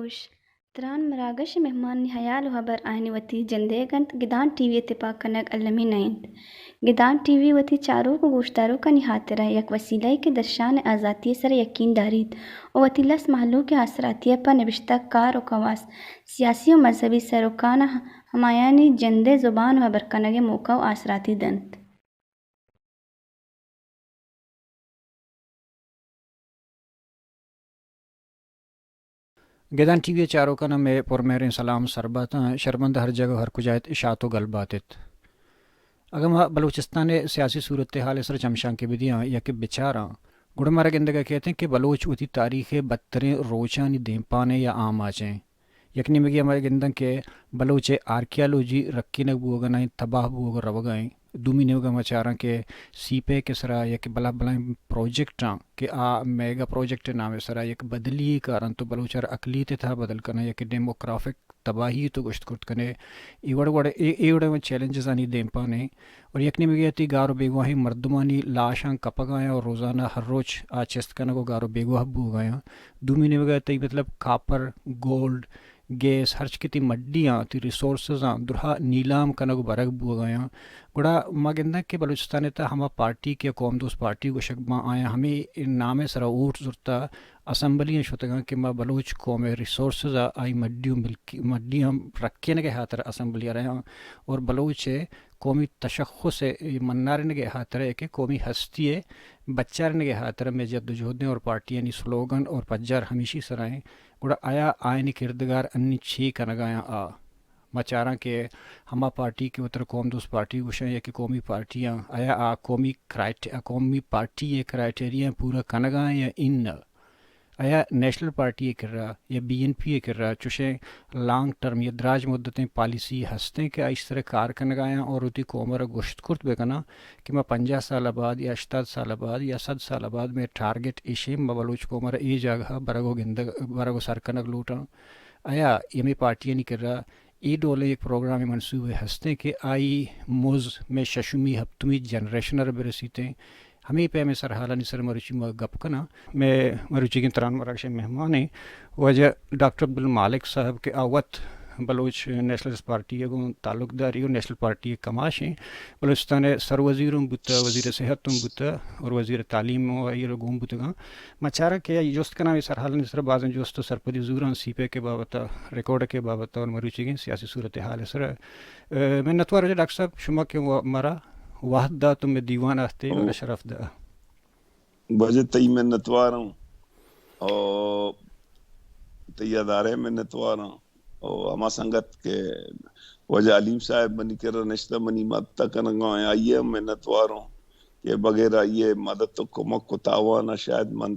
گوش تران مراغش مهمان حيال وهبر آهني وتي جنديگنت گدان ٹی وی اتفاق کنگ علمی نائند گدان ٹی وی وتی چارو کو گوشتارو کا نہاترہ یک وسیلہ کے درشان آزادی سر یقین دارید و وتی لس محلوں کے اثراتی پر نوشتہ کار و کواس سیاسی و مذہبی سروکان ہمایانی جندے زبان و برکنگ موقع و آثراتی دنت گیدان ٹی وی چاروں کا نام میں پرمہر سلام سربات شرمند ہر جگہ ہر کجایت اشاعت و گلباتت اگم بلوچستان سیاسی صورتحال سر چمشان کے بدیاں یا کہ بچاراں گڑ مارا گندگا کہتے ہیں کہ بلوچ وتی تاریخ بدترین روچانی دیم پانے یا عام آچیں یکنی مگی ہمارے گندن کے بلوچ آرکیالوجی رکی نگ بوگنائیں تباہ بوگ روگائیں دومی نوگا مچاراں کے سی پے کے سرا یا کہ بلا بلائیں پروجیکٹاں کہ میگا پروجیکٹ نام سرا یک بدلی کارن تو بلوچر اقلیت تھا بدل کرنا یا کہ ڈیموگرافک تباہی تو گشت کرت کنے ایوڑے میں چیلنجز آنی دیم پانے اور یکنی میں گیا تھی گارو بیگواہی مردمانی لاشاں کپگایا اور روزانہ ہر روز چست کنہ کو گارو بیگواہ بو گیا دومی نے گیا تھی مطلب کاپر گولڈ گیس ہرچ کی تی مڈیاں تی ریسورسز درہا نیلام کنہ کو برگ بو گیا گڑا مگندہ کہ بلوچستان تا ہما پارٹی کے قوم دوست پارٹی کو شکمہ آیا ہمیں نام سرا اوٹ زرتا اسمبلیاں شتگاں کہ ما بلوچ قوم ریسورسز آئی مڈیاں رکھے نگے ہاتر اسمبلیاں رہے اور بلوچ قومی تشخص منار نگے ہاتر ہے کہ قومی ہستی ہے بچار نگے ہاتر میں جد وجہدیں اور پارٹیاں نی سلوگن اور پجار ہمیشی سرائیں گڑا آیا آئینی کردگار انی چھی کنگایا مچاراں کہ ہما پارٹی کے اتر قوم دوست پارٹی گوشیں یا کہ قومی پارٹیاں آیا قومی پارٹی یہ کرائٹیریا پورا کنگاں یا ان آیا نیشنل پارٹی یہ کر رہا یا بی این پی یہ کر رہا چوشیں لانگ ٹرم یا دراج مدتیں پالیسی ہستیں کہ اس طرح کار کنگایا اور اتی قومر گوشت کرت بکنا کہ میں 50 سال بعد یا 80 سال بعد یا 100 سال بعد میں ٹارگٹ ایشیم بلوچ قومر ای جگہ برگو سرکنگ لوٹاں آیا یمی پارٹیاں نہیں کر رہا ای ڈولے ایک پروگرامی منصوبے ہستے کہ آئی موز میں ششمی ہفتمی جنریشنر برسیتے ہمیں پہ میں سر حالانی سر مروچی گپ کنا میں مروچی کی تران مراکش مہمان ہیں وجہ ڈاکٹر عبدالمالک صاحب کے آوت بلوچ نیشنلسٹ پارٹی کو تعلق داری اور نیشنل پارٹی کماش ہیں بلوچستان سر وزیروں بتا وزیر صحت بتا اور وزیر تعلیم گوم بتگاں مچارہ کہ جوست کا نام سر حالانی سر بعض جوست سرپدی زوراں سی پے کے بابتا ریکارڈ کے بابتا اور مروچی کی سیاسی صورتحال سر میں نتوار وجہ ڈاکٹر صاحب شما کے مرا واحد دا تم دیوان آتے اور شرف دا بجے تئی میں نتوار ہوں اور تیہ دارے میں نتوار ہوں اور ہما سنگت کے وجہ علیم صاحب منی کر نشتہ منی مدتا کنگاں آئیے میں نتوار ہوں کہ بغیر آئیے مدد تو کمک کو تاوانا شاید من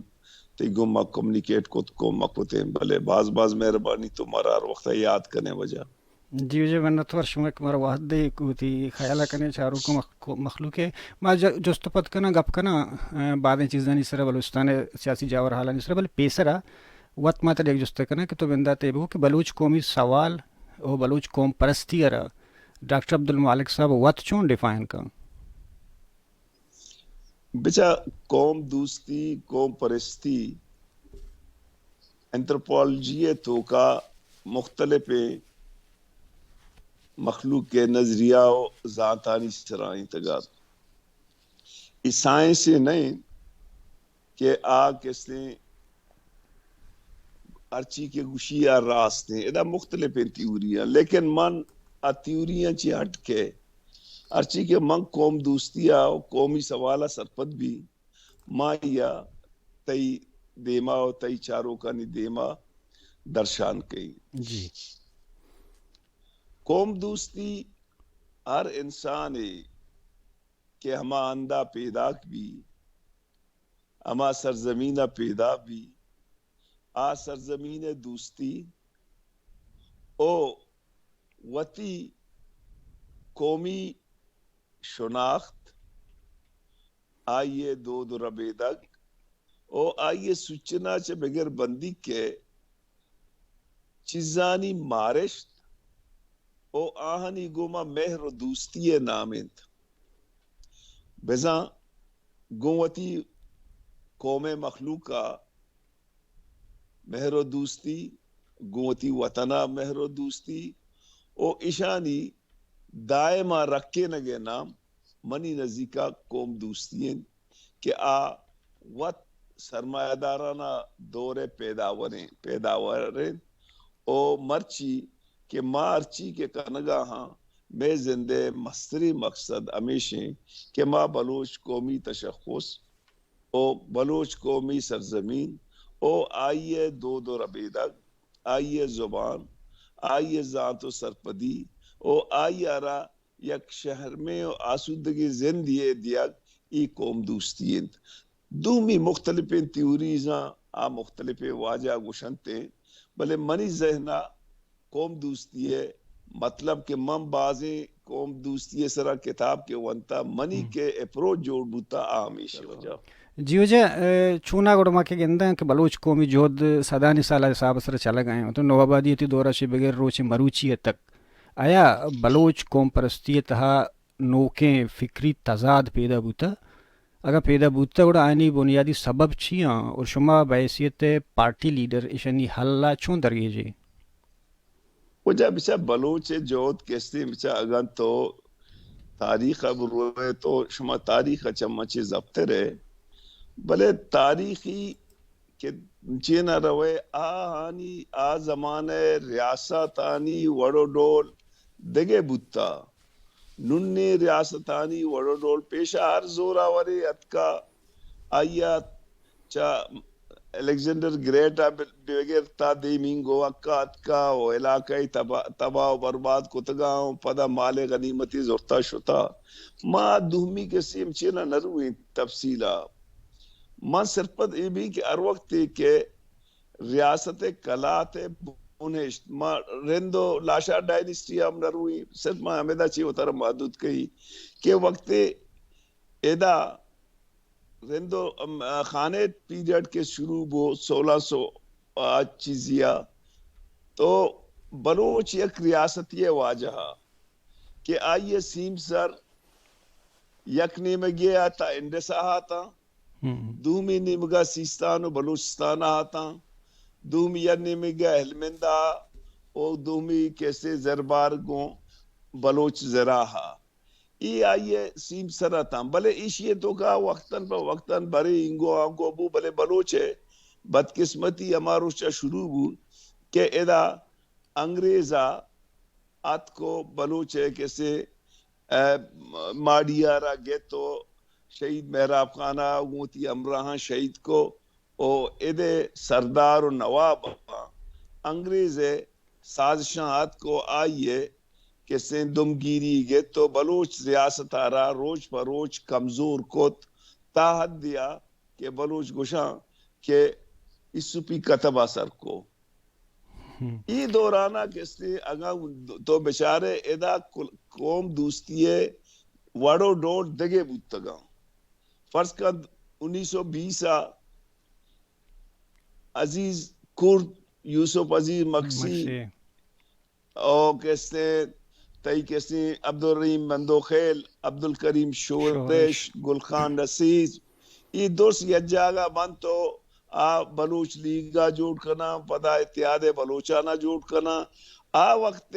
تی گو ما کمیونیکیٹ کو مکوتے بلے باز مہربانی تمہارا وقت یاد کرنے وجہ جی وجہ منت ور شما کمارا واحد دے کوتی خیالہ کنے چاروں کو مخلوق ہے ما جست پت کنا گپ کنا بعدیں چیزیں نہیں سر بلوچستان سیاسی جاور حالہ نہیں سر بل پیسرا وقت ماتا ایک جست کنا کہ تو بندہ تیبو کہ بلوچ قومی سوال او بلوچ قوم پرستی ارا ڈاکٹر عبدالمالک صاحب وقت چون ڈیفائن کا بچا قوم دوستی قوم پرستی انتروپولوجی تو کا مختلف مخلوق کے نظریہ و ذاتانی سرائیں تگاد اس سائنس سے نہیں کہ کس نے ارچی کے گوشیاں راستے ادا مختلف تیوریاں لیکن من تیوریاں چی ہٹ کے ارچی کے من قوم دوستیا و قومی سوالہ سرپد بھی ماں یا تی دیما و تی چاروں کا نی دیما درشان کئی جی قوم دوستی ہر انسان ہے کہ ہما اندہ پیدا بھی ہما سرزمین پیدا بھی آ سرزمین دوستی او وتی قومی شناخت آئیے دو ربیدگ او آئیے سچنا چے بغیر بندی کے چیزانی مارشت او آہنی گوما مہر و دوستی نامند بزاں گوتی قوم مخلوقہ مہر و دوستی گوتی وطنہ مہر و دوستی او اشانی دائما رکھے نگے نام منی نزیکا قوم دوستین کہ آ وط سرمایہ دارانہ دور پیداوریں او مرچی کہ مارچی کے کنگا ہاں میں زندے مستری مقصد ہمیشہ کہ ماں بلوچ قومی تشخص او بلوچ قومی سرزمین او آئیے دو ربیدگ آئیے زبان آئیے ذات و سرپدی او آئیے را یک شہر میں آسودگی زندگی دیگ ای قوم دوستی انت دومی مختلف تیوریزاں آ مختلف واجہ گشنتے بلے منی ذہنہ قوم دوستی ہے مطلب کہ من بازیں قوم دوستی سرا کتاب کے ونتا منی کے اپروچ جوڑ بوتا آ ہمیشہ وجہ جی وجہ چونا گڑما کے گندہ کہ بلوچ قومی جہد سدانی سالہ حساب سر چلا گئے ہیں تو نوآبادیتی دورہ سے بغیر روچ مروچی تک آیا بلوچ قوم پرستی تہا نوکیں فکری تضاد پیدا بوتا اگر پیدا بوتا گڑا آئینی بنیادی سبب چھیاں اور شما بحیثیت پارٹی لیڈر اشانی حلہ چون درگی جی وجہ بچہ بلوچ جہد کیسے بچہ اگر تو تاریخ اب روئے تو شما تاریخ چمچے ضبط رہے بلے تاریخی کہ چینا روئے آہانی آ زمانے ریاستانی وڑو ڈول دگے بوتا ننی ریاستانی وڑو ڈول پیشہ ہر زورا وری اتکا آیا چا الیگزینڈر گریٹ بغیر تا دیمینگو اکا اتکا و علاقائی تباہ و برباد کتگاؤں پدا مال غنیمتی زورتا شتا ما دومی کے سیم چینا نروئی تفصیلہ من صرفت یہ بھی کہ ہر وقت کہ ریاست کلات بونشت ما رندو لاشا ڈائنسٹی ہم نروئی صرف ما ہمیدہ چی ہوتا رہا محدود کہی کہ وقت ایدہ رندو خانے پیریڈ کے شروع بو 1600 چیزیا تو بلوچ یک ریاستی واجہ کہ آئیے سیم سر یک نیمہ گیا تا انڈسا آتا دومی نیمگا سیستان و بلوچستان آتا دومی یا نیمگا ہلمندہ او دومی کیسے زربار گوں بلوچ زراہا ای آئیے سیم سرطاں بلے ایشیے تو کا وقتاً پا وقتاً بری انگو آنگو بو بلے بلوچے بدقسمتی ہمارو چا شروع بو کہ ادا انگریزا آت کو بلوچے کیسے ماڑیا را گے تو شہید محراب خانہ گوتی امراہاں شہید کو او ادے سردار و نواب انگریز سازشاں ہاتھ کو آئیے کہ سندم گیری گے تو بلوچ ریاست آرا روز پر روز کمزور کوت تاحد دیا کہ بلوچ گشاں کہ اس پی کتب اثر کو ای دورانہ کستے اگاں تو بیچارے ادا قوم دوستی وڑو ڈوڑ دگے بوتگاں فرض کا 1920 عزیز کرد یوسف عزیز مکسی اور کہتے تئی کہتے عبدالرحیم مندوخیل عبدالکریم شورش گلخان نسیز یہ دوست یجاگا من تو بلوچ لیگا جوڑ کرنا پدا اتحاد بلوچانہ جوڑ کرنا وقت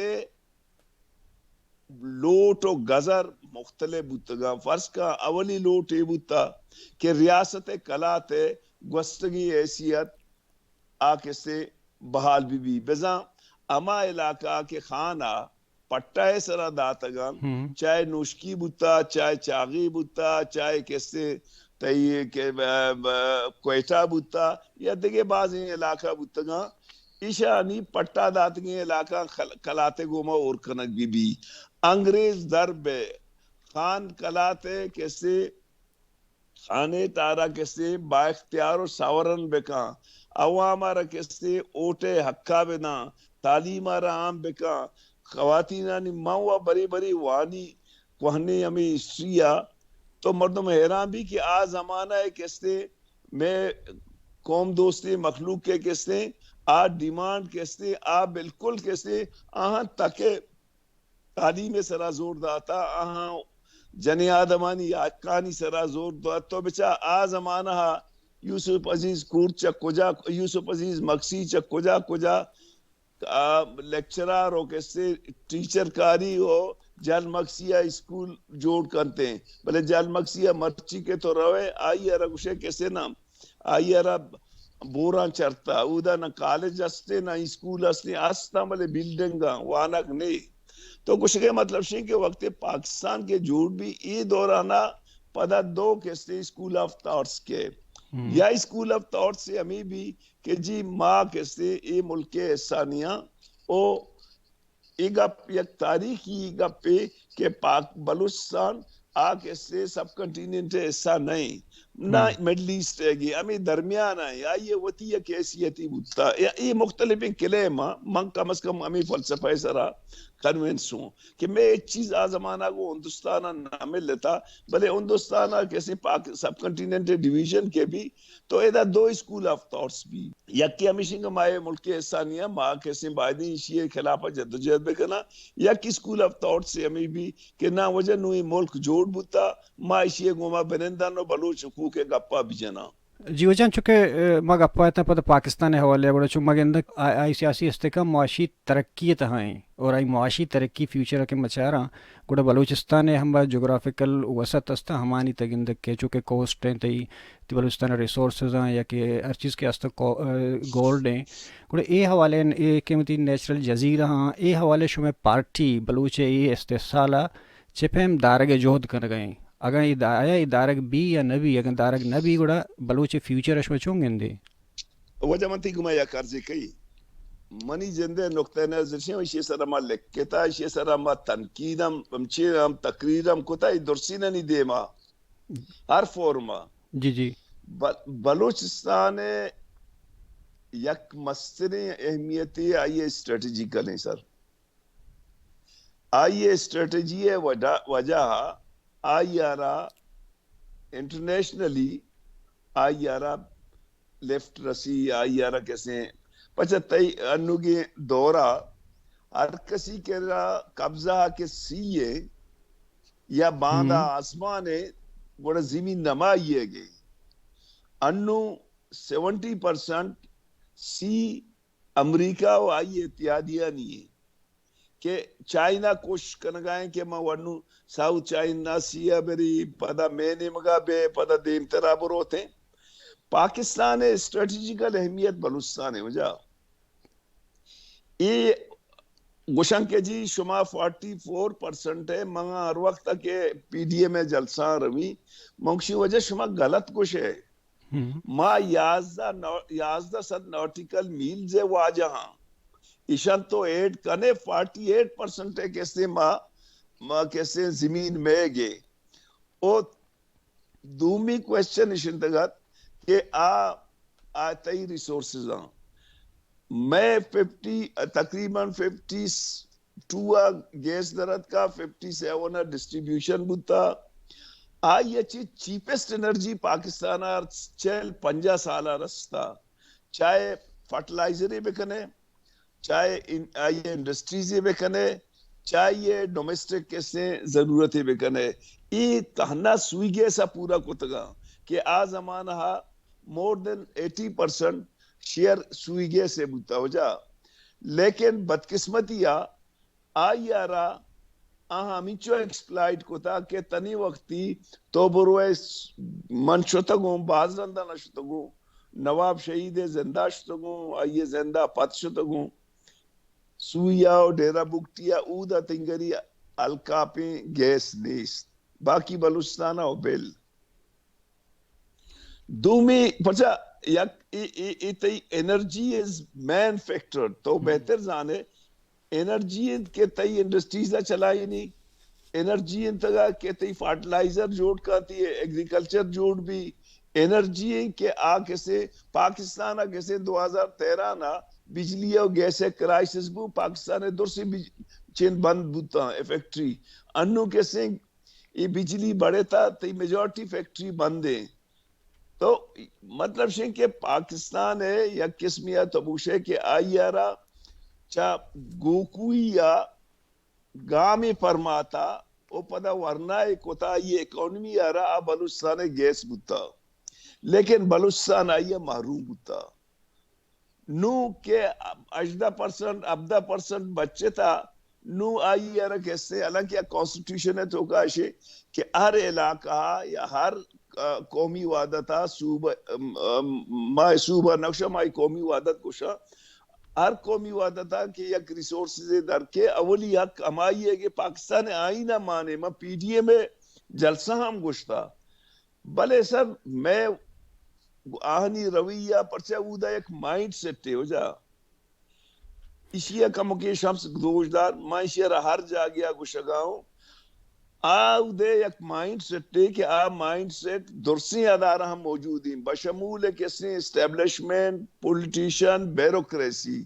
لوٹ و گزر مختلف بوتگا فرض کا اولی لوٹ یہ بوتا کہ ریاست کلات گوستگی حیثیت آکے سے بحال بھی بزاں اما علاقہ کے خانہ پٹائے سرا داتگان چاہے نوشکی بوتا چاہے چاغی بوتا چاہے کیسے کوئٹہ بوتا یا دیگے بعض علاقہ بوتگان ایشانی پٹا داتگی علاقہ کلاتے گوما اور کنک بی انگریز درب خان کلاتے کیسے خانے تارا کیسے با اختیار و ساورن بکا عوام را کیسے اوٹے حقا بنا تعلیم را عام بکا خواتینانی ماں بری بری وانی کوہنے ہمیں ہسٹریا تو مردم حیران بھی کہ آ زمانہ ہے کیسے میں قوم دوستی مخلوق کے کیسے آ ڈیمانڈ کیسے آ بالکل کیسے آہاں تک تعلیم سرا زور داتا آہاں جنی آدمانی آکانی سرا زور داتا تو بچا آ زمانہ یوسف عزیز کور چک کجا یوسف عزیز مکسی چک کجا کجا لیکچرار ہو کیسے ٹیچر کاری ہو جال مکسیہ اسکول جوڑ کرتے ہیں بلے جال مکسیہ مرچی کے تو روے آئی ارہ کشے کیسے نام آئی ارہ بوران چرتا اودا نہ کالج استے نہ اسکول استے آستا بلے بلڈنگا وانک نہیں تو کچھ کے مطلب شئی کہ وقت پاکستان کے جوڑ بھی ای دورانہ پدا دو کیسے اسکول آف تھاٹس کے یا اسکول آف تھاٹ سے ہمیں بھی کہ جی ماں کیسے اے ملک احسانیاں او ایک تاریخی گپ پہ کہ پاک بلوچستان آ کیسے سب کنٹیننٹ ایسا نہیں نہ مڈل ایسٹ ہے گی ہمیں درمیان ہے یا یہ وطی ایک حیثیتی بودتا یہ مختلف قلعے من کم از کم ہمیں فلسفہ سرا کنونس ہوں کہ میں ایک چیز آ زمانہ کو ہندوستانہ نہ مل لیتا بلے ہندوستانہ کیسے پاک سب کنٹیننٹ ڈیویژن کے بھی تو ایدہ دو اسکول آف تھاٹس بھی یکی ہمیشہ کہ مائے ملک احسانیہ ماں کیسے بائدین شیئے خلافہ جدوجہد بکنا یکی اسکول آف تھاٹ سے ہمیں بھی کہ نہ وجہ نوی ملک جوڑ بوتا ماں شیئے گوما بنندانو بلوچ حقوق گپا بھی جنا جی وجہ چونکہ مگ اپایتنا پتہ پاکستان حوالے گوڑا چون مگ اندک آئی سیاسی استحکام معاشی ترقی تہائیں اور آئی معاشی ترقی فیوچر کے مچارا گوڑا بلوچستان ہم جغرافیکل وسط استا ہمانی تگندک کے چونکہ کوسٹ ہیں تی بلوچستان ریسورسز ہیں یا کہ ہر چیز کے استا گولڈ ہیں گوڑا اے حوالے اے قیمتی نیچرل جزیرہ ہاں اے حوالے شمیں پارٹی بلوچ اے استحصالہ چپہم دارگ جہد کر گئیں اگر آیا دارگ بھی یا نبی اگر دارگ نبی گوڑا بلوچ فیوچر اشمہ چون گندے وجہ منتی گما یا کرزی کئی منی جندے نقطہ نظر شیں وشی سرما لکتا وشی سرما تنقیدم امچیرم تقریرم کتا درسینہ نی دیما ہر فورما جی جی بلوچستان یک مستری اہمیتی آئیے اسٹریٹجیکل ہیں سر آئیے اسٹریٹجی وجہ آئی آرا انٹرنیشنلی آئی آرا لیفٹ رسی آئی آرا کیسے پچھتائی انوگی دورہ ہر کسی کے قبضہ کے سیئے یا باندھا آسمانے گوڑا زمین نمائیے گئی انو 70% سی امریکہ و آئی اتحادیہ نہیں ہے کہ چائنا کوشش کرنگائیں کہ میں ونو ساؤتھ چائنا سیا بری پدا مینے مگا بے پدا دیم ترابر ہوتے ہیں پاکستان اسٹریٹجیکل اہمیت بلوچستان ہے وجہ یہ گوشن کے جی شما 44% ہے منگا ہر وقت تک پی ڈی اے میں جلسان روی منگشی وجہ شما غلط کچھ ہے ما 1100 نوٹیکل میل سے واجہاں ایشان تو ایڈ کنے 48% ہے کیسے ماں کیسے زمین میں گے اور دومی کوئسچن ایشان تگت کہ آتائی ریسورسز ہاں میں تقریباً 52 گیس درد کا 57 ڈسٹریبیوشن بوتا آئی اچھی چیپسٹ انرجی پاکستان چل 50 سالہ رستا چاہے فرٹیلائزری بکنے چاہے آئیے انڈسٹریزی بکنے چاہیے ڈومیسٹک کیسے ضرورتیں بکنے یہ تہنا سویگے سا پورا کتگا کہ آ زمانہ مور دن 80% شیئر سویگے سے بوتا ہو جا لیکن بدقسمتی آئی آرا ہمیچو ایکسپلائٹ کتا کہ تنی وقتی تو بروے من شتگوں باز رندہ نشتگوں نواب شہید زندہ شتگوں آئیے زندہ پت شتگوں سویا و ڈیرہ بکٹیا اودا تنگری الکاپیں گیس نیست باقی بلوچستانہ و بیل دومی پچا یک ای انرجی از مین فیکٹر تو بہتر جانے انرجی کے تئی انڈسٹریز چلائی نہیں انرجی انتگا کے تئی فرٹیلائزر جوڑ کاتی ہے ایگریکلچر جوڑ بھی انرجی کے آ کیسے پاکستان کیسے 2013 نا بجلی اور گیس کرائسس بو پاکستان دور سے چین بند بوتا فیکٹری انو کیسے یہ بجلی بڑھے تھا تی میجورٹی فیکٹری بند ہے تو مطلب شیں کہ پاکستان ہے یا قسمیہ تبوشے کہ آئی آرہ چا گوکوئی یا گامی فرماتا او پدا ورنہ کوتا یہ اکانومی آرہ بلوچستان گیس بوتا لیکن بلوچستان آئیے محروم بوتا نو کہ 18% بچے تھا نو آئی آرہ کیسے حالانکہ کانسٹیٹیوشن ہے تو کاشے کہ ہر علاقہ یا ہر قومی وعدتا صوبہ نقشہ مائی قومی وعدت کشا ہر قومی وعدتا کہ یک ریسورسز در کے اولی حق ہمائی ہے کہ پاکستان آئینہ مانے میں پی ڈی اے میں جلسہ ہم گشتا بلے سر میں آہنی رویہ پرچہ اودا ایک مائنڈ سیٹ ہو جا اسی کمکی شمس دوشدار میں اسی ہر جا گیا گشگاؤں آو دے یک مائنڈ سیٹ کہ آ مائنڈ سیٹ درسی ادارہ ہم موجود ہیں بشمول کسی اسٹیبلشمنٹ پولیٹیشن بیروکریسی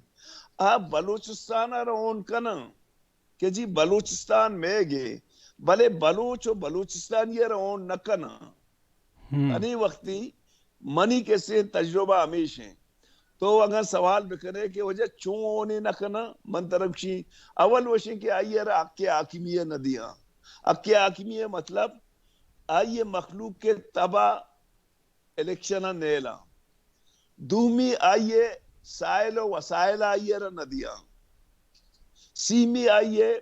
آ بلوچستان رون کنا کہ جی بلوچستان میں گئے بلے بلوچ و بلوچستان یہ رون نکنا انہی وقتی منی کیسے تجربہ ہمیشہ تو اگر سوال بکنے کہ وجہ چون ہونے نکنا من طرف شی اول وشی کہ آئیے رہا حق حاکمیہ ندیاں حق حاکمیہ مطلب آئیے مخلوق کے تباہ الیکشن نیلا دومی آئیے سائل و وسائل آئیے رہا ندیاں سیمی آئیے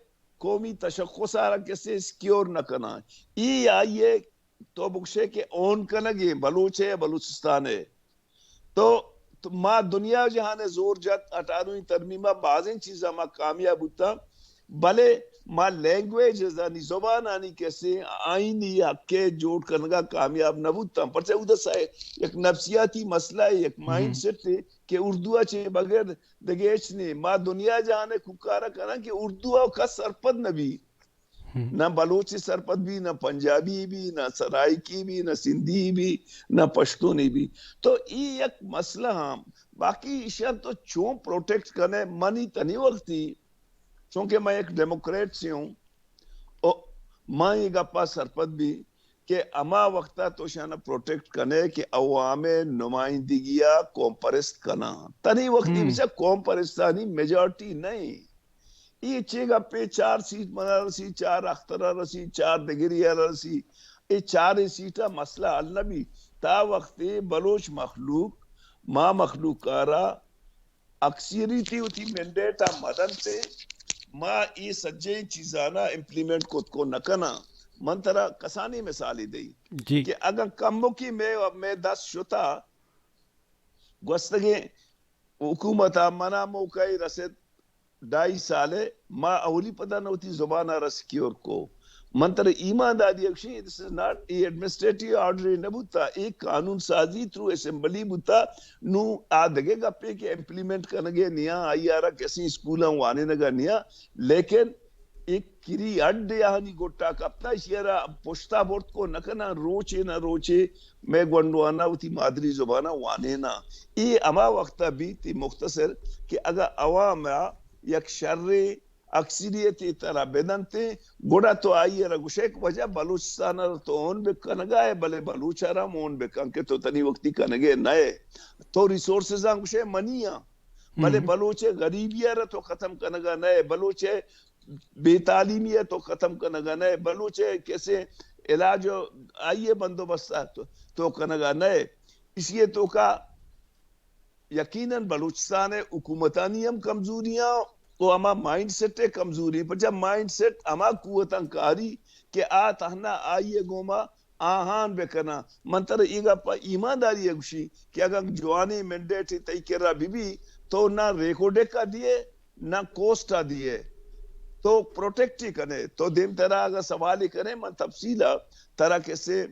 قومی تشخص آرہا کیسے سکیور نکنا ای آئیے تو بکشے کہ اون کنگے بلوچ ہے بلوچستان ہے تو ماں دنیا جہاں زور جت 18ویں ترمیمہ بعضیں چیزاں ماں کامیاب ہوتا بلے ماں لینگویج زانی زبان آنی کیسے آئینی حق کے جوڑ کرنگا کامیاب نہ ہوتا پرچہ ادھر سائے ایک نفسیاتی مسئلہ ہے ایک مائنڈ سیٹ ہے کہ اردو چھے بغیر دگیچ نے ماں دنیا جہاں کھکارا کرنا کہ اردو کا سرپد نبی نہ بلوچی سرپد بھی نہ پنجابی بھی نہ سرائکی بھی نہ سندھی بھی نہ پشتونی بھی تو یہ ایک مسئلہ ہم باقی اشیاء تو چون پروٹیکٹ کرنے منی تنی وقتی چونکہ میں ایک ڈیموکریٹ سے ہوں ماں یہ گپا سرپد بھی کہ اما وقتا تو شانہ پروٹیکٹ کرنے کہ عوام نمائندگیہ قوم پرست کرنا تنی وقتی بھی قوم پرستانی میجورٹی نہیں یہ چیگا پہ 4 سیٹ منا رسی 4 اخترہ رسی 4 دگریہ رسی یہ 4 سیٹا مسئلہ اللہ بھی تا وقت بلوچ مخلوق ما مخلوق کارا اکثریتی ہوتی مینڈیٹا مدن تے ما یہ سجے چیزانا امپلیمنٹ کو نکنا من طرح کسانی مثالی دی کہ اگر کمو کی میں 10 شتا گوستگے حکومتا منا موقعی رسد 2.5 سالے ما اولی پتہ نہ ہوتی زبانہ رسکیور کو منتر ایمانداری اکشی this is not administrative order نبوتا ایک قانون سازی تھرو اسمبلی بوتا نو آدھگے گا پہ کہ امپلیمنٹ کرنگے نیا آئی آرہ کیسی اسکولاں وانے نگا نیا لیکن ایک کری اڈ یہاں گوٹا کپتا اس یرا پشتا بورت کو نکنا روچے نہ روچے میں گونڈوانا ہوتی مادری زبانہ وانے نا یہ اما وقتا بھی تی مختصر کہ اگر عوام یک شر اکثریتی طرح بدنتے گوڑا تو آئیے رگوشیک وجہ بلوچستان تو اون بکنگا ہے بلے بلوچا رہا مون بکن کے تو تنی وقتی کنگے نئے تو ریسورسز آنگوشے منیاں بلے بلوچے غریبیہ رہا تو ختم کنگا نئے بلوچے بے تعلیمی ہے تو ختم کنگا نئے بلوچے کیسے علاج آئیے بندوبستہ تو کنگا نئے اس لیے تو کا یقیناً بلوچستان حکومتانی ہم کمزوریاں تو اما مائنڈ سیٹ کمزوری پر جب مائنڈ سیٹ اما قوتاں کاری کہ تہنا آئیے گوما آہان بکنا منتر ایگا پا ایمانداری اگوشی کہ اگر جوانی مینڈیٹ تی کرا بھی تو نہ ریکوڈے کا دیے نہ کوسٹا دیے تو پروٹیکٹ ہی کنے تو دیم طرح اگر سوالی کنے من تفصیلہ طرح کیسے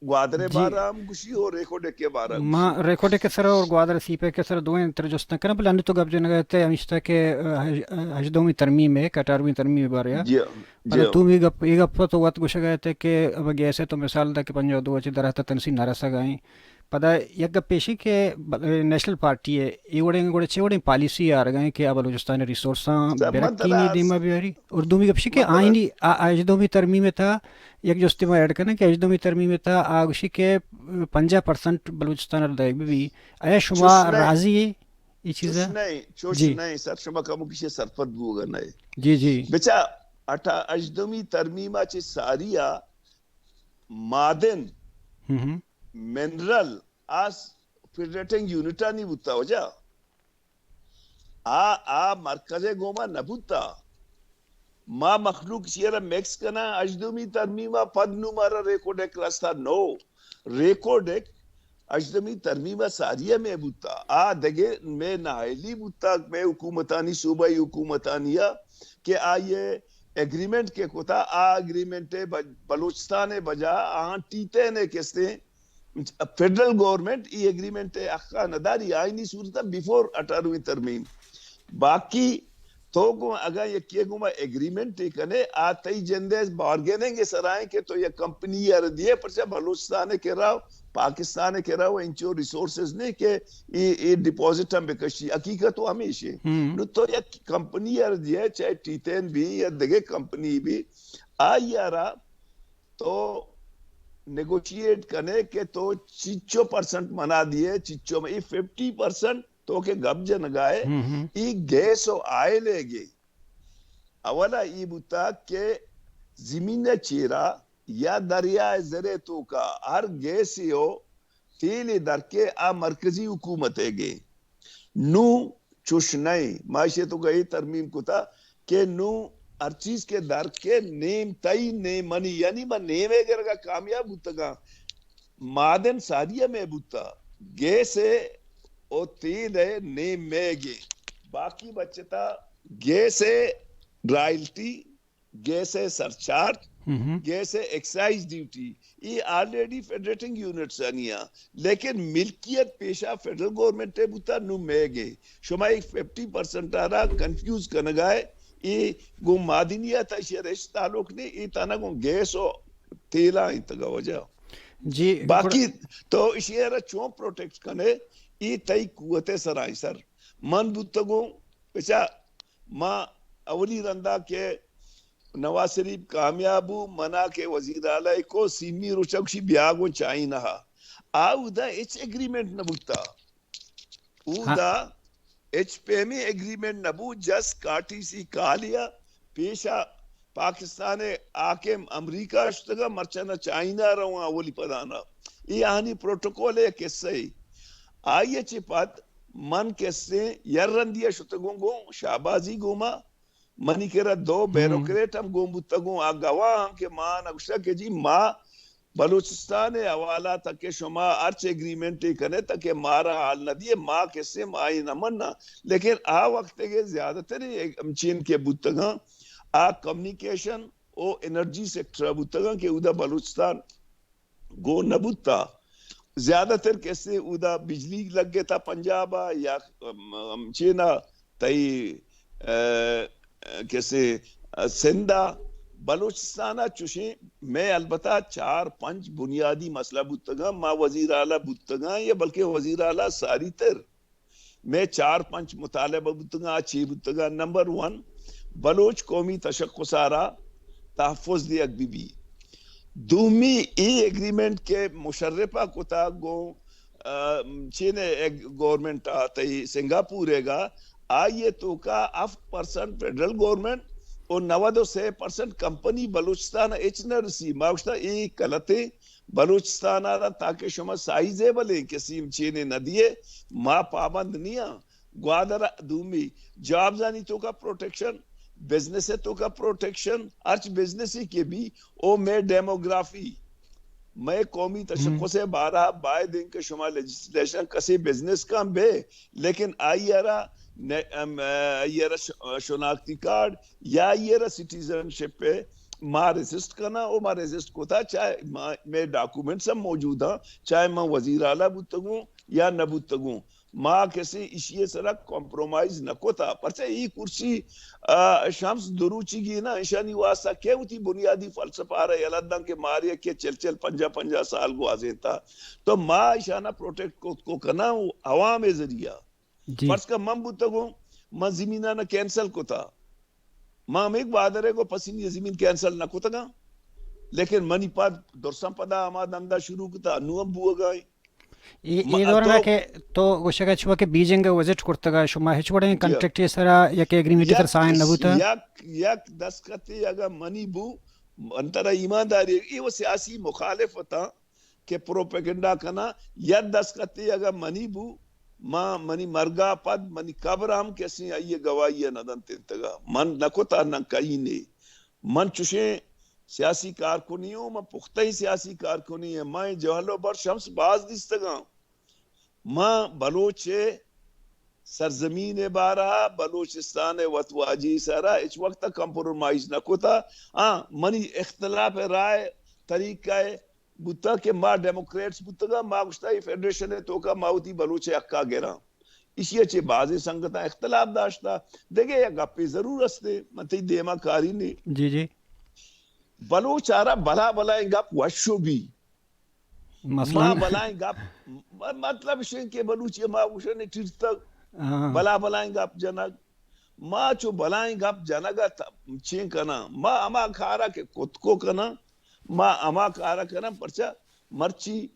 Guadre جی baram gushi o rekode ke baram ما gushi. ريكورد كسر وقوادر سيبه كسر دوين ترجستنا كنا بلانو تو قبل جنگته امشتا کے هجدومی ترمیم ہے کٹارویں ترمیم باریا Jio, پدا jio. تو می گپ یہ گپ تو وقت گوش گئے تھے کہ اب گیسے تو مثال دا کہ پنجو دو چ درہتا تنسی نارسا گائیں پدا یک گپ پیشی کہ نیشنل پارٹی ہے یہ وڑے گڑے چوڑے پالیسی آ رگائیں کہ بلوچستان ریسورساں Sab بیرکینی mantalas, دیما بیاری اردو می گپ شی کہ mantalas. آئینی اجدومی ترمیم تھا یک جو استعمال ایڈ کرنا کہ اجدومی ترمیم تھا آگوشی کے 50% بلوچستان دائگ بھی آیا شما Chush nahi, راضی ہے یہ چیز ہے chush G nahi. Sar shama kamu kişi sarpat buga nahi. G G Becha ata ajdami tarmima çi sariya maden, mineral as federating unita ni butta hoca. A markaze goma nabutta. Ma makhluk siyara mix kana ajdami tarmima pad numara recordek rasta no. Recordek اجدمی ترمیم ساریہ میں بوتا دگے میں نائلی بوتا میں حکومتانی صوبائی حکومتانیہ کہ یہ agreement کے کوتا ایگریمنٹ بلوچستان بجا ٹیتے نے کستے فیڈرل گورنمنٹ یہ ایگریمنٹ اخا نداری آئینی صورتا بیفور 18ویں ترمیم باقی تو کو اگر یہ کیے گو میں ایگریمنٹ کنے آتی جندیز بارگیننگ سرائیں کہ تو یہ کمپنی یا ردیے پرچہ بلوچستان کے راو پاکستان کے راو انچو ریسورسز نے کہ یہ ڈیپوزٹ ہم بکشی حقیقت تو ہمیشہ نو تو یہ کمپنی یا ردیے چاہے ٹیتین بھی یا دگے کمپنی بھی آئی یارا تو نیگوشیٹ کنے کہ تو 50% منا دیے چچو میں 50% تو کہ گب جنگائے ای گیس و آئے لے گے اولا ای بوتا کہ زمین چیرا یا دریائے زرے تو کا ہر گیسی ہو تیلی در کے مرکزی حکومت ہے گے نو چوش نہیں معاشی تو گئی ترمیم کو تھا کہ نو ہر چیز کے در کے نیم تائی نیم منی یعنی میں نیم اگر کا کامیاب ہوتا گا معدن ساریہ میں بوتا گیسے او تیل ہے نیم میں گے باقی بچتا گیسے رائلٹی گیسے سرچارج گیسے ایکسائز ڈیوٹی یہ آلریڈی فیڈریٹنگ یونٹس آنیا لیکن ملکیت پیشہ فیڈرل گورنمنٹ بوتا نو میں گے شما ایک 50% آرہا کنفیوز کنگائے یہ گو معدنیات اشیرش تعلق نہیں یہ تانا گو گیس و تیلہ انتگا ہو جاؤ جی باقی تو اشیرہ چون پروٹیکٹ کنے ای تئی قوت سرائی سر من بودتگو پچھا ماں اولی رندہ کے نواز شریف کامیابو منا کے وزیر اعلی کو سیمی روچکشی بیاگو چاہی نہا آو دا ایچ ایگریمنٹ نبوتا او دا ایچ پی میں ایگریمنٹ نبو جس کاٹی سی کالیا پیشا پاکستان آکم امریکہ اشتگا مرچانا چاہینا رہا اولی پدانا یہ آنی پروٹوکول ہے کس سے آئیے چپات من کسے یرندیہ شتگوں گو شابازی گوما منی کرا دو بیروکریٹ ہم گوم بتگوں آگواہ ہم کے ماں نقشہ کے جی ماں بلوچستان حوالہ تک کہ شما ارچ ایگریمنٹ کنے تک کہ مارا حال نہ دیے ماں کسے مائی نہ مننا لیکن وقت کے زیادہ تر چین کے بتگاں کمیونیکیشن او انرجی سیکٹر بتگاں کہ ادھا بلوچستان گو نبوتا زیادہ تر کیسے ادا بجلی لگ گیا تھا پنجابا یا چینا تئی کیسے سندھا بلوچستانہ چوشیں میں البتہ 4-5 بنیادی مسئلہ بودتگاں ماں وزیر اعلیٰ بودتگاں یا بلکہ وزیر اعلیٰ ساری تر میں 4-5 مطالبہ بودتگاں اچھی بودتگاں نمبر 1 بلوچ قومی تشخص آرہ تحفظ دی اگبی بھی دومی ای ایگریمنٹ کے مشرفہ کتا گو چین گورنمنٹ آتا سنگاپور ہے گا آئیے تو کا 8% فیڈرل گورنمنٹ اور 96% کمپنی بلوچستان اچنا رسی ماوشتا ای کلتے بلوچستان آرہ تاکہ شما سائزے بلیں کسیم چینے نہ دیے ماں پابند نہیں گوادر دومی جابزانی تو کا پروٹیکشن بزنس تو کا پروٹیکشن ارچ بزنسی کے بھی او میں ڈیموگرافی میں قومی تشخص سے 12 بائے دن کے شما لیجسلیشن کسی بزنس کام بے لیکن آئیارہ شناختی کارڈ یا آئیارہ سٹیزن شپ پہ ماں ریزسٹ کرنا او ماں ریزسٹ کو تھا چاہے میں ڈاکومنٹ سب موجود ہاں چاہے میں وزیر اعلیٰ بتگوں یا نہ بتگوں ماں کسی اشیے سرا کمپرومائز نہ کو تھا پرچہ ای کرسی شمس دروچی کی نا اشانی واسطہ کیا ہوتی بنیادی فلسفہ رہے اللہ کے مارے کہ چل 50 سال کو آزین تھا تو ماں اشانہ پروٹیکٹ کو کرنا عوام ذریعہ جی فرض کا من بتگوں میں زمینہ نہ کینسل کو تھا ماں ایک بہادر ہے کو پسینی زمین کینسل نہ کو تگا لیکن منی پاد درسم پدا آماد اندہ شروع کتا نوم بو گئے ಈ ದೌರಾನಕ್ಕೆ ತೋ ಗೋಶಗ ಚುವಕೆ ಬೀಜಿಂಗ್ ವಿಸಿಟ್ ಕೊಡ್ತಾಗ ಶುಮಾ ಹೆಚ್ಚುವಡೆ ಕಾಂಟ್ರಾಕ್ಟ್ ಸರ ಯಾಕೆ ಅಗ್ರಿಮೆಂಟ್ ಸರ ಸೈನ್ ನಬುತಾ یک دستخط اگر منی بو انترا ایمانداری یہ وہ سیاسی مخالفت کہ پروپیگنڈا کنا یا دستخط اگر منی بو ماں منی مرگا پد منی قبر ہم کیسے آئیے گواہی ندن تنتگا من نکوتا نہ کئی نے من چوشے سیاسی کارکنی ہوں میں پختہ ہی سیاسی کارکنی ہے میں جوہلو بر شمس باز دیستگا میں بلوچ سرزمین بارہ بلوچستان وطواجی سارا اس وقت کمپرومائز نہ کوتا منی اختلاف رائے طریقہ بوتا کہ ما ڈیموکریٹس بوتا ما گشتائی فیڈریشن ہے تو کا ماوتی بلوچ اکا گرا اسی اچھے بازی سنگتا اختلاف داشتا دیکھے یا گپی ضرور ہستے متی دیما کاری نہیں جی جی بلوچ آرہ بلا بلائیں گپ وشو بھی ما بلائیں گپ مطلب شن کے بلوچ ما وشن ٹھرتا بلا بلائیں گپ جنگ ما چو بلائیں گپ جنگا چین کنا ما اما کھارا کے کت کو کنا ما اما کھارا کنا پرچا مرچی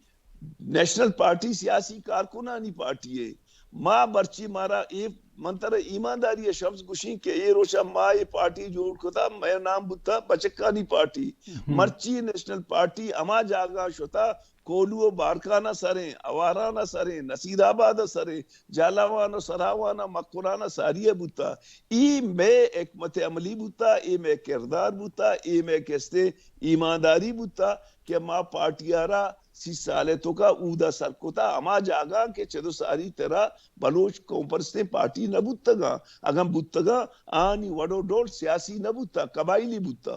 نیشنل پارٹی سیاسی کارکنانی پارٹی ہے ما برچی مارا ایک منتر ایمانداری شمس گشی کہ یہ روشا ماں یہ پارٹی جوڑ کتا میں نام بتا بچکانی پارٹی مرچی نیشنل پارٹی اما جاگا شتا کولو بارکانہ سریں اوارانہ سریں نصیر آباد سریں جالاوانہ سراوانہ مقرانہ ساریہ بتا ای میں حکمت عملی بتا ای میں کردار بتا ای میں کستے ایمانداری بتا کہ ماں پارٹی آرہ 30 سالے تو کا اودا سر کوتا اما جاگا کہ چدو ساری طرح بلوچ کومپرستے پارٹی نہ بوتگا اگر بوتگا آنی وڈو ڈول سیاسی نہ بوتا قبائلی بوتا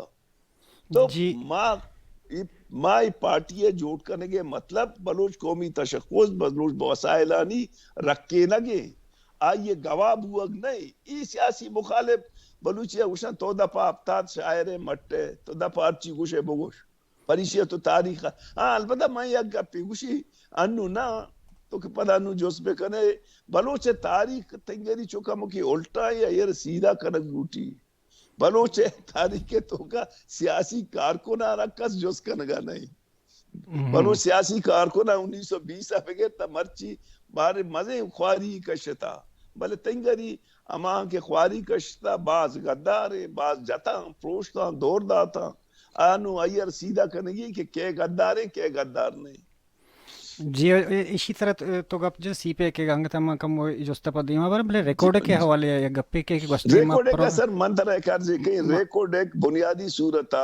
تو ماں پارٹی جوڑ کرنے کے مطلب بلوچ قومی تشخص بلوچ وسائلانی رکھے نگے آئیے گواہ بوگ نہیں ای سیاسی مخالف بلوچی گوشن تو دفعہ افتاد شاعر مٹے تو دفعہ ارچی گوشے بگوش پریشیہ تو تاریخ البتہ میں یک گپی گوشی انو نا تو کہ پدا انو جوس بے کنے بلوچ تاریخ تنگری چوکا مکی الٹا یا یہ سیدھا کنک گوٹی بلوچ تاریخ تو کا سیاسی کارکنہ رکھس جوس کنگا نہیں بلوچ سیاسی کارکنہ 1920 آفگے تا مرچی بارے مزے خواری کشتا بلے تنگری اما کے خواری کشتا بعض غدارے بعض جتا پروشتا دور داتا آنو آئیر سیدھا کنگی کہ کیا غدار ہیں کیا غدار نہیں جی اسی طرح تو گپ جو سی پہ کے گنگ تھا کم وہ جوستا پا دیما بر بلے ریکارڈ کے حوالے یا گپے کے گوشتی ما ریکارڈ کا سر منتر ہے کار جے کہیں ریکارڈ ایک بنیادی صورتا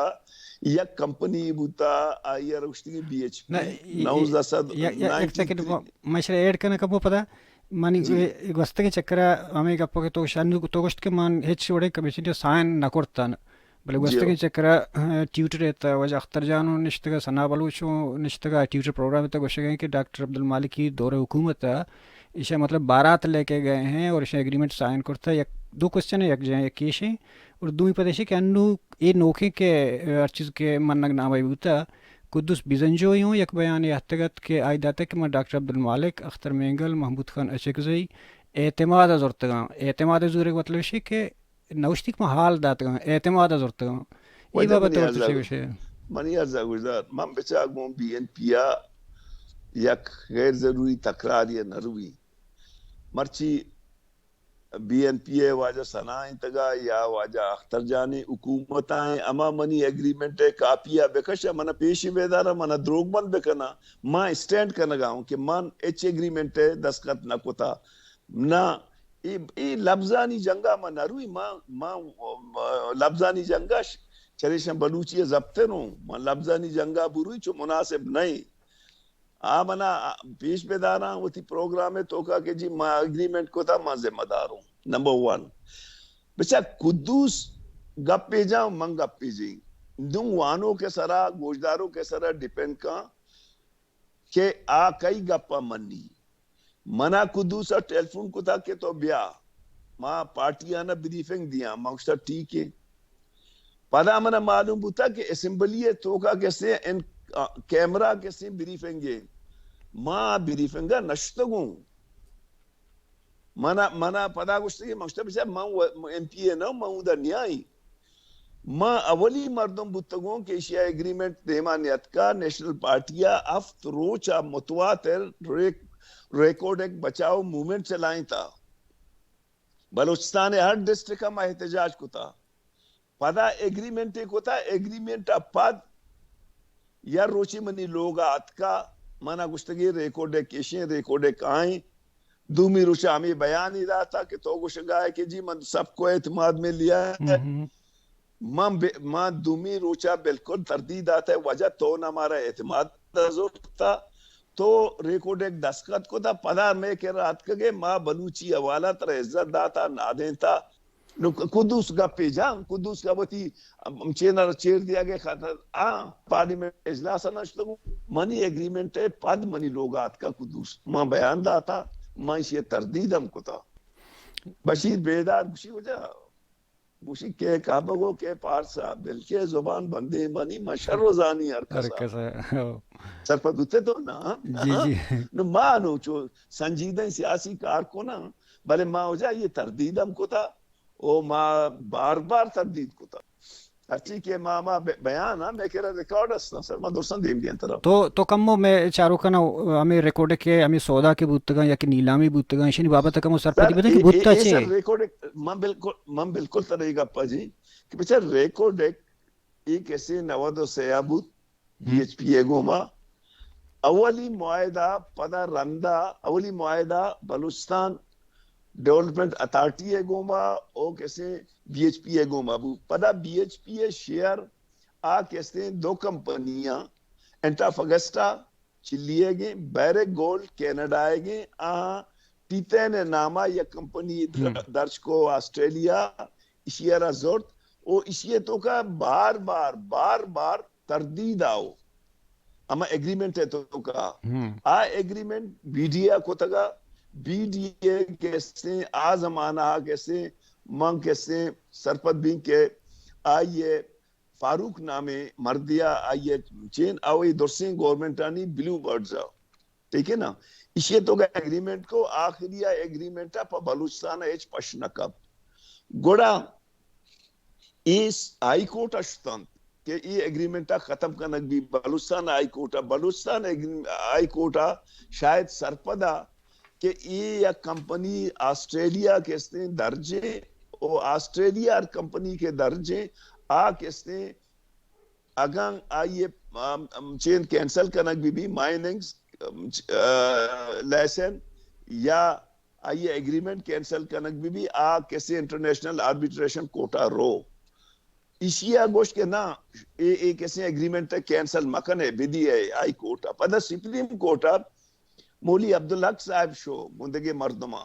یا کمپنی بوتا آئیر اشتی بی ایچ پی 19 ایک سیکنڈ مشرے ایڈ کرنے کب وہ پتا مانی گوستے کے چکرہ ہمیں گپو کے تو شانو تو گوشت کے مان ہیچ وڑے کمیشن سائن نہ کرتا بلے گوستگی چکرہ ٹیوٹر ہے وجہ اختر جانو نشتگا ثنا بلوچوں نشتگا ٹیوٹر پروگرام ہے گوشتے گئے کہ ڈاکٹر عبدالمالک کی دور حکومت ہے اسے مطلب بارات لے کے گئے ہیں اور اسے اگریمنٹ سائن کرتا ہے دو کوسچن ہے یک جائیں یک کیش ہیں اور دوئی پتیشی کہ انو یہ نوکے کے ہر چیز کے منگ نامائی ہوتا قدس بیزنجوئی ہوں یک بیان احتگت کے آئی داتا کہ میں ڈاکٹر عبدالمالک اختر مینگل محمود خان اچکزئی اعتماد زورتگاں اعتماد زور مطلب ہے کہ نوشتیک میں حال داتگاں اعتماد زورتگاں ای بابت اور تشے گوشے منی ارزا گوشدار من بچا گوں بی این پی آ یک غیر ضروری تکرار یا نروی مرچی بی این پی اے واجہ سنائیں تگا یا واجہ اختر جانے حکومت آئیں اما منی ایگریمنٹ ہے کاپیا بکشا منا پیشی بیدارا منا دروگ بند بکنا ماں اسٹینڈ کرنگا ہوں کہ من ایچ ایگریمنٹ ہے دستخط نہ کتا نہ ای لفظانی جنگا ما نروی ما لفظانی جنگا چریشن بلوچی زبطن ہوں ما لفظانی جنگا بروی چو مناسب نہیں منا پیش بیدانا وہ تھی پروگرام ہے تو کہا کہ جی ما اگریمنٹ کو تھا ما ذمہ دار ہوں نمبر 1 بچہ قدوس گپ پہ جاؤں من گپ پہ جائیں وانوں کے سرا گوشداروں کے سرا ڈیپینڈ کا کہ آ کئی گپا منی منا کدو سا ٹیلیفون کو تھا کہ تو بیا ماں پارٹیاں نہ بریفنگ دیا مقصد ٹھیک ہے پدا منا معلوم بوتا کہ اسمبلی تو کا کیسے ان کیمرہ کیسے بریفنگ ہے ماں بریفنگا نشتگوں منا پدا گوشتی مقصد بچہ ماں ایم پی اے نو ماں دا نیائی ماں اولی مردم بوتگوں کہ ایشیا ایگریمنٹ دیمانیت کا نیشنل پارٹیا افت روچا متواتر ریکارڈ ایک بچاؤ مومنٹ چلائیں تھا بلوچستان ہر ڈسٹرکٹ میں احتجاج کو تھا پدا ایگریمنٹ کو تھا ایگریمنٹ پد یا روچی منی لوگ آت کا منا گشتگی ریکارڈ کیشیں ریکارڈ آئیں دومی روچا ہمیں بیان ہی رہا تھا کہ تو گشگا ہے کہ جی من سب کو اعتماد میں لیا ہے ماں دومی روچا بالکل تردید آتا ہے وجہ تو نہ ہمارا اعتماد ضرور تھا تو ریکارڈ ایک دستخط کو تھا پدا میں کہ رات کگے ماں بلوچی حوالہ تر عزت داتا نادیں تھا قدوس کا پیجا قدوس کا بتی چینر چیر دیا گیا خاطر پارلیمنٹ اجلاس نشتگو منی ایگریمنٹ ہے پد منی لوگات کا قدوس ماں بیان داتا ماں اسی تردید ہم کو تھا بشیر بیدار خوشی ہو جا خوشی کے کعبگو کے پارسا بلکہ زبان بندے بنی مشر روزانی ہرکسا سرپد ہوتے تو نا نو ماں نو چو سنجیدہ سیاسی کارکنہ بلے ماں ہو جا یہ تردید ہم کو تھا او ماں بار بار تردید کو تھا ہرچی کہ ماں بیان میں کہہ رہا ریکارڈ ہستا سر ماں دوستان دیم دین طرف تو کمو میں چارو کنا ہمیں ریکارڈ کے ہمیں سودا کے بوتگاں یا کہ نیلامی بوتگاں اشنی بابت کمو سرپدی بدن کہ بوتا چھے سر ریکارڈ ماں بالکل طرح گا پا جی کہ بچہ ریکارڈ ایک ایسے نوادو سیابوت بی ایچ پی اے گوما اولی معاہدہ پدا رندہ اولی معاہدہ بلوچستان ڈیولپمنٹ اتھارٹی ہے گوما او کیسے بی ایچ پی اے گوما بو پدا بی ایچ پی اے شیئر کیسے دو کمپنیاں انٹافگسٹا چلیے گئے بیرک گولڈ کینیڈا آئے گئے پیتین نامہ یا کمپنی درج کو آسٹریلیا اشیرہ زورت او اشیتوں کا بار بار تردید آؤ اما ایگریمنٹ ہے تو کا ایگریمنٹ بی ڈی اے کو تگا بی ڈی اے کیسے زمانہ کیسے منگ کیسے سرپد بھی کے آئیے فاروق نامے مردیا آئیے چین آوئی درسیں گورنمنٹ آنی بلیو برڈز آؤ ٹھیک ہے نا اسی تو کا ایگریمنٹ کو آخری ایگریمنٹ پا بلوچستان ایچ پشنکب گوڑا اس آئی کورٹ اشتن کہ یہ ایگریمنٹ ختم کنک بھی بلوچستان آئی کورٹا شاید سرپدا کہ یہ کمپنی آسٹریلیا کے اس درجے اور آسٹریلیا کمپنی کے درجے کیسے اگاں آئیے چین کینسل کنک بھی مائننگ لیسن یا آئیے ایگریمنٹ کینسل کنک بھی کیسے انٹرنیشنل آربیٹریشن کوٹا رو ایشیا گوشت کے نا کیسے ایگریمنٹ کینسل مکن ہے بدی ہے آئی کوٹا پدہ سپریم کوٹا مولی عبدالحق صاحب شو گندگی مردمہ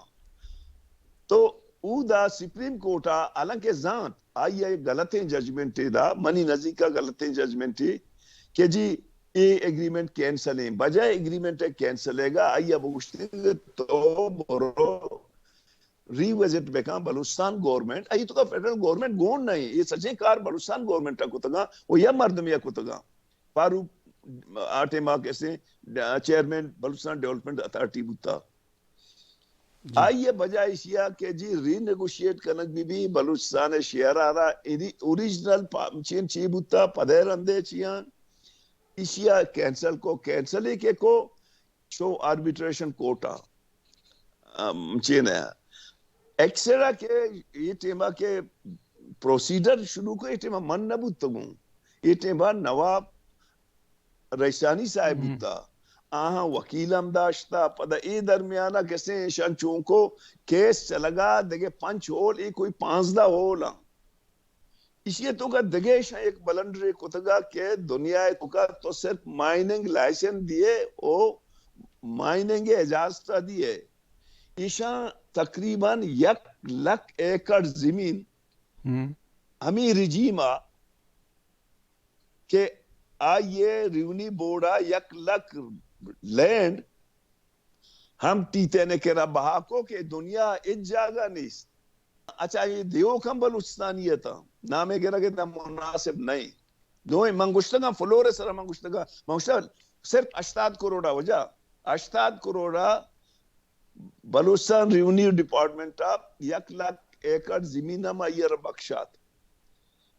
تو او دا سپریم کوٹا حالانکہ ذات آئیے غلطیں ججمنٹ دا منی نزی کا غلطیں ججمنٹ کہ جی یہ ایگریمنٹ کینسل ہیں بجائے ایگریمنٹ کینسل ہے گا آئیے بگوشتے تو برو ری ویزٹ بیکاں بلوچستان گورنمنٹ آئی تو کا فیڈرل گورنمنٹ گون نہیں یہ سچیں کار بلوچستان گورنمنٹ کو تگا وہ یا مردم یا کو تگا فاروق آٹے ماں کیسے چیئرمین بلوچستان ڈیولپمنٹ اتھارٹی بوتا آئیے بجائے اشیاء کہ جی ری نیگوشیٹ کنک بھی بلوچستان شیئر آ رہا اوریجنل چین چی بوتا پدیر اندے چیان اشیاء کینسل کو کینسل ہی کے کو شو آربیٹریشن کوٹا چین ہے ایکسرا کے یہ ٹیمہ کے پروسیڈر شروع کو یہ ٹیمہ من نبوت تگوں یہ ٹیمہ نواب رئیسانی صاحب ہوتا وکیل امداشتا پدا ای درمیانہ کیسے شنچوں کو کیس چلگا دگے 5 ہول کوئی 15 ہولا اسی تو کا دگے شاہ ایک بلنڈرے کتگا کہ دنیا کا تو صرف مائننگ لائسن دیے او مائننگ اجازتہ دیے ایشاں تقریباً 1 لاکھ ایکڑ زمین ہمیں رجیمہ کہ آئیے ریونی بورڈا یک لک لینڈ ہم ٹیتے نے کرا بہا کو کہ دنیا اج جاگا نیست. اچھا یہ دیو کم بلوچستانیتا نامے گرا کہ مناسب نہیں دوئے منگوشتگا فلور سر منگوشتگا صرف 80 کروڑا وجہ 80 کروڑا بلوچستان ریونیو ڈپارٹمنٹ آپ 1 لاکھ ایکڑ زمینہ میں یہ بخشات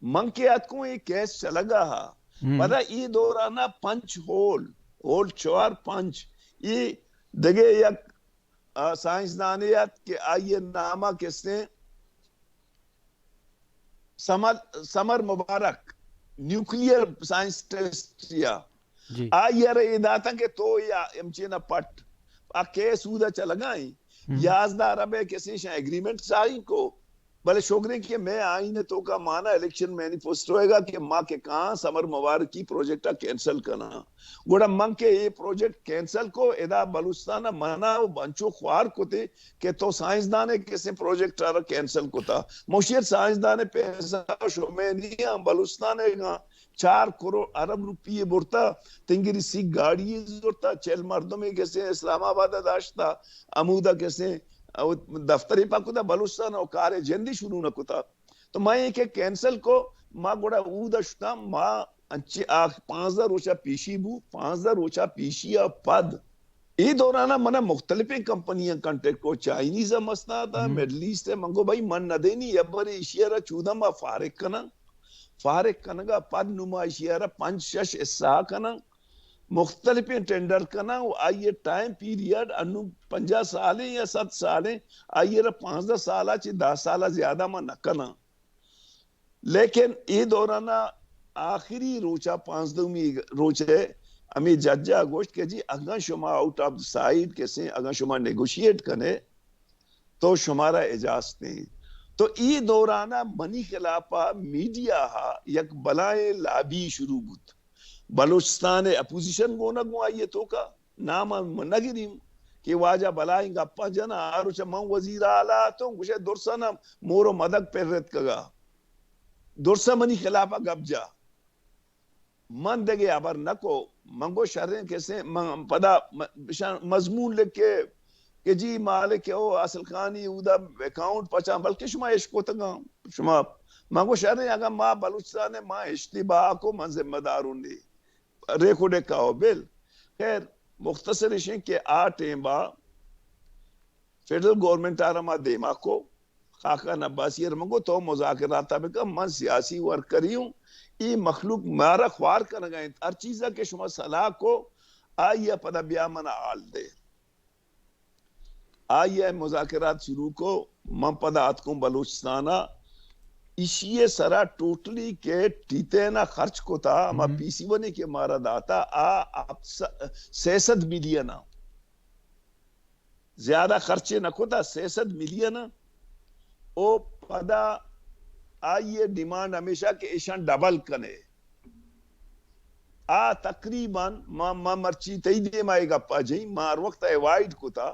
من کے آت کو یہ کیس چلا گا پتا یہ دورانا پنچ ہول 4 پنچ یہ دگے یک سائنسدانیت کہ آئیے نامہ کس نے سمر مبارک نیوکلیئر سائنسٹسٹ یا آئیے رہی داتا کہ تو یا امچینا پٹ آکے سودہ چلگائیں 11 ربے کسی شاہ ایگریمنٹ سائیں کو بلے شکریں کہ میں آئینے تو کا مانا الیکشن مینیفیسٹو ہوئے گا کہ ماں کے کہاں سمر مبارک کی پروجیکٹا کینسل کرنا گوڑا من کے یہ پروجیکٹ کینسل کو ادا بلوچستانہ مانا وہ بنچو خوار کو تھے کہ تو سائنسدانے کسی پروجیکٹ آرہ کینسل کو تھا موشیر سائنسدانے پیسہ شومینیاں بلوچستانے گا 4 کروڑ ارب روپیے برتا تنگری سی گاڑی زورتا 40 مردوں میں کیسے اسلام آبادہ داشتا امودہ کیسے دفتری پا کتا بلوچستان او کارے جندی شروع نہ کتا تو میں یہ کہ کینسل کو ماں گوڑا اودا شتا ماں انچی 15 روچہ پیشی بو 15 روچہ پیشی پد یہ دورانا منہ مختلفیں کمپنیاں کنٹیکٹ کو چائنیز مسنا تھا میڈل ایسٹ ہے منگو بھائی من نہ دینی یبر ایشیارہ چودہ ماں فارق کنگا پد نمائشیارہ 5-6 حصہ کنا مختلف ٹینڈر کنا وہ آئیے ٹائم پیریڈ انو 50 سالیں یا 7 سالیں آئیے رہا 15 سالہ چی 10 سالہ زیادہ ماں نکنا لیکن یہ دورانا آخری روچہ 15 روچے امی ججہ گوشت کہ جی اگر شما آؤٹ آف سائیڈ کیسے اگر شما نیگوشیٹ کنے تو شمارا اجازت نہیں تو یہ دورانا منی خلافہ میڈیا ہا یک بلائیں لابی شروع بود بلوچستان اپوزیشن گونا گو آئیے تو کا نام نگریم کہ واجہ بلائیں گا پا جنا آروچہ من وزیر آلہ تو گوشے درسانا مورو مدک پر رت کگا درسا منی خلافہ گب جا من دگے ابر نکو منگو شرین کیسے پدا مضمون لکھ کے کہ جی مالک او اصل خانی اودا اکاؤنٹ پچا بلکہ شما عشقو تگا شما منگو شرین اگر ماں بلوچستان ماں اشتباہ کو من ذمہ دارون دی ریکو ڈیکاؤ بل خیر مختصر اشیں کہ ٹیم با فیڈرل گورنمنٹ آرما دیما کو خاقہ نباسی رمگو تو مذاکراتا بکا من سیاسی ورکری ہوں ای مخلوق مارا خوار کرنگائیں ہر چیزہ کے شما صلاح کو آئیے پدا بیا منا آل دے آئیے مذاکرات شروع کو من پدا آتکوں بلوچستانہ اسی سرا ٹوٹلی کے ٹیتے نہ خرچ کو تھا اما پی سی بنے کے مارا داتا 600 ملین زیادہ خرچے نہ کو تھا 600 ملین او پدا آئیے ڈیمانڈ ہمیشہ کہ ایشان ڈبل کنے تقریباً ما مرچی تیدے مائے گا پا جائیں مار وقت ایوائیڈ کو تھا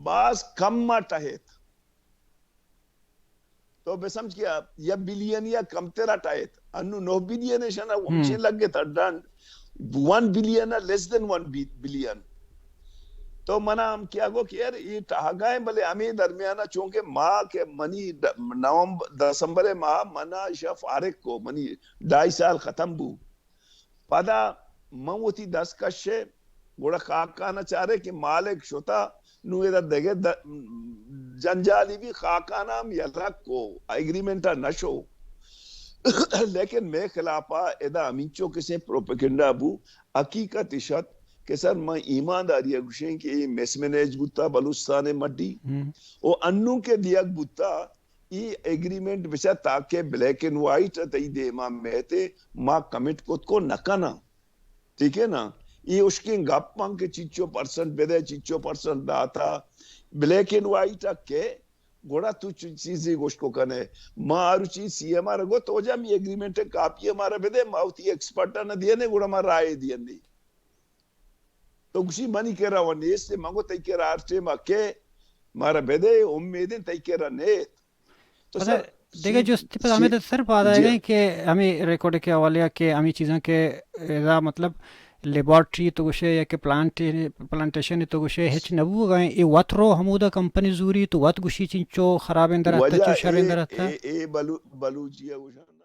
باز کم ما ٹہت تو بے سمجھ کیا یا بلین یا کم تیرا ٹائت انو 9 بلین ہے شانا ومچے لگ گئے تھا ڈن 1 بلین ہے لیس دن 1 بلین تو منا ہم کیا گو کہ یار یہ ٹھاگائیں بلے ہمیں درمیانہ چونکہ ماہ کے منی دسمبر ماہ منا شاہ فارق کو منی 2.5 سال ختم بو پدا موتی 10 کشے گوڑا خاکانا چاہ رہے کہ مالک شتا نو ادھر دیکھے جنجالی بھی خاکانا ہم یلک کو ایگریمنٹا نشو لیکن میں خلافہ ادھا امینچو کسے پروپیکنڈا بو حقیقت اشت کہ سر میں ایمانداری گوشیں کہ یہ میس مینیج بوتا بلوچستان مڈی او انو کے دیگ بوتا یہ ایگریمنٹ بچا تاکہ بلیک اینڈ وائٹ تی دے میں تے ماں کمٹ کو نکنا ٹھیک ہے نا یہ اس کی گپ پانگ کے 50% بدے 50% داتا بلیک اینڈ وائٹ کے گوڑا تو چیزی گوشت کو کنے ماں آرو چیز سی ہمارا گو تو جا می ایگریمنٹ کاپی ہمارا بدے ماوتی ایکسپرٹا نہ دینے گوڑا ماں رائے دینے تو کسی منی کہہ رہا ونیس سے مانگو تی کہہ رہا آرچے ماں کے مارا بدے امیدیں تی کہہ رہا نیت تو سر دیکھیں جو اس پر ہمیں سر بات آئے گا کہ ہمیں ریکارڈ کے حوالے کہ ہمیں چیزاں کے مطلب لیبارٹری تو گوشے یا کہ پلانٹیشن تو گوشے ہچ نبو گئے ای وات رو ہمودا کمپنی زوری تو وات گوشی چنچو خراب اندر آتا چو شر اندر آتا اے بلوچیا گوشان